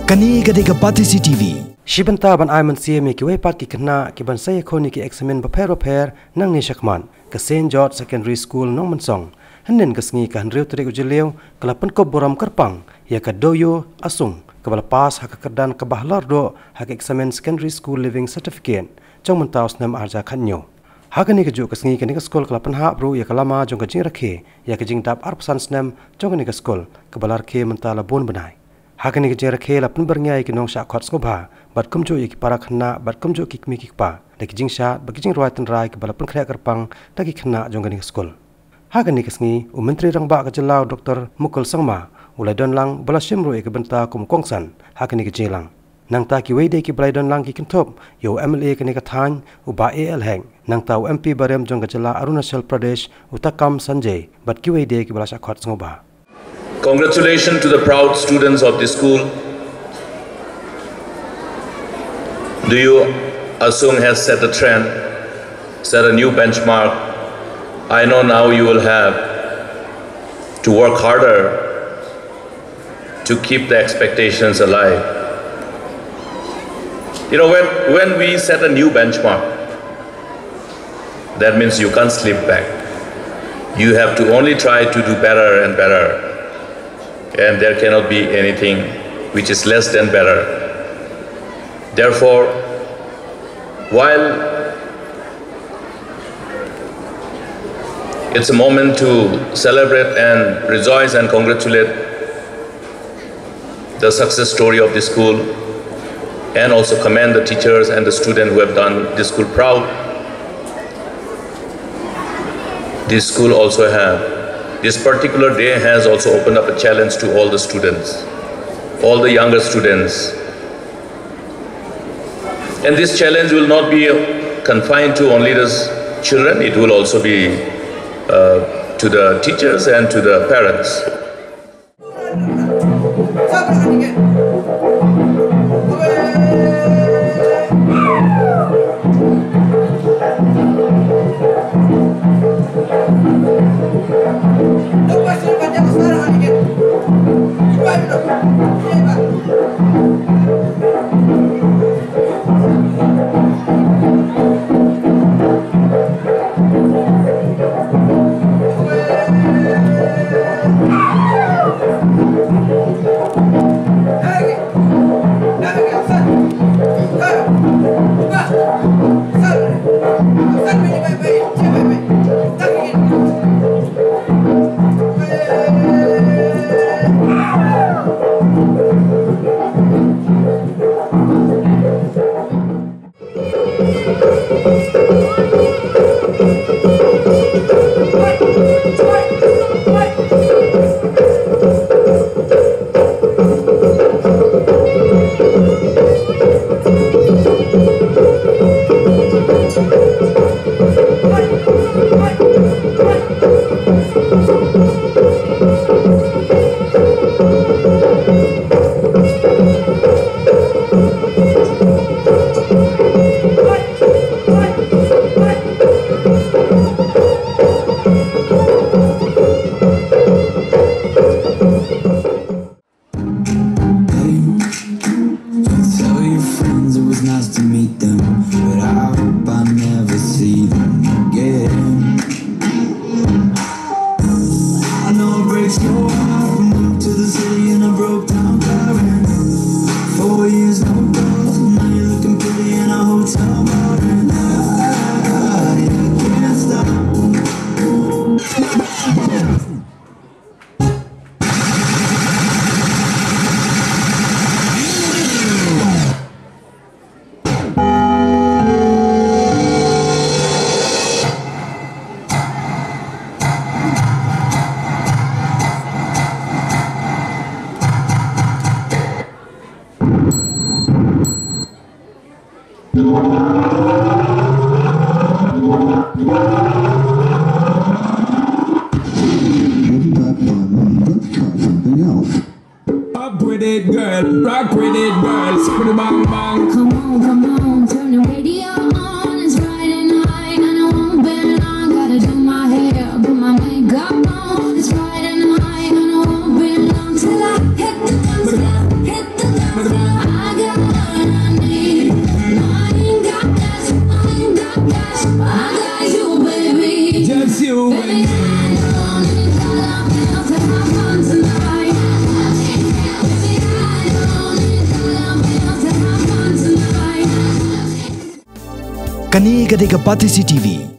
Kani Gadega Patisi TV. Shibanta ban Ayman CMA ki way part ki kana ki ban say khoni ki examen ba pher nang ni shakman ka St George Secondary School nong mansong hanen kasngi ka hanreu tere ujelew kalapan ko boram karpang ya ka doyo asung kabala pass hak kardan ka bahlar do hak examen secondary school living certificate chong mantaus nam arja khanyo hakani ka jo kasngi ka ni school kalapan ha bro ya kalama jong ka jing rakhe ya ka jing tap arpsan snam chong ni ka school kabalar khe mantala bon banai hakani ke jera khela pun bernyai ke nong sha khots ko bha bat kumjo ek para khna bat kumjo kik mi kik pa de jing sha ba jing roatan rai ke balapun khra karpang ta ki khna jongani skol hakani ke sngi u menteri rangba ka jalao dr mukul sangma ulai don lang bala simro ek benta kum kongsan hakani ke jelang nang ta ki weide ki blai don lang ki kinthop yo mla ke ne ka than u ba al hang nang ta mp barem jong ka jala arunachal pradesh utakam sanjay bat ki weide ki bala sha khots ngo ba. Congratulations to the proud students of this school. Do you assume has set a trend, set a new benchmark? I know now you will have to work harder to keep the expectations alive. You know, when we set a new benchmark, that means you can't slip back. You have to only try to do better and better. And there cannot be anything which is less than better. Therefore, while it's a moment to celebrate and rejoice and congratulate the success story of this school and also commend the teachers and the students who have done this school proud, this school also this particular day has also opened up a challenge to all the students, all the younger students. And this challenge will not be confined to only the children, it will also be to the teachers and to the parents. Up with it, girl. Rock with it, girl. Spin it, bang, bang. Come on, turn the radio on. It's Friday night and I won't be long. Gotta do my hair, put my makeup on. It's Friday night and I won't be long till I hit the dance floor, hit the dance floor. it's you Baby, and me. I don't need dollar bills to have fun tonight. Baby, I don't need dollar bills to have fun tonight. Kani Kadeka Patisi TV.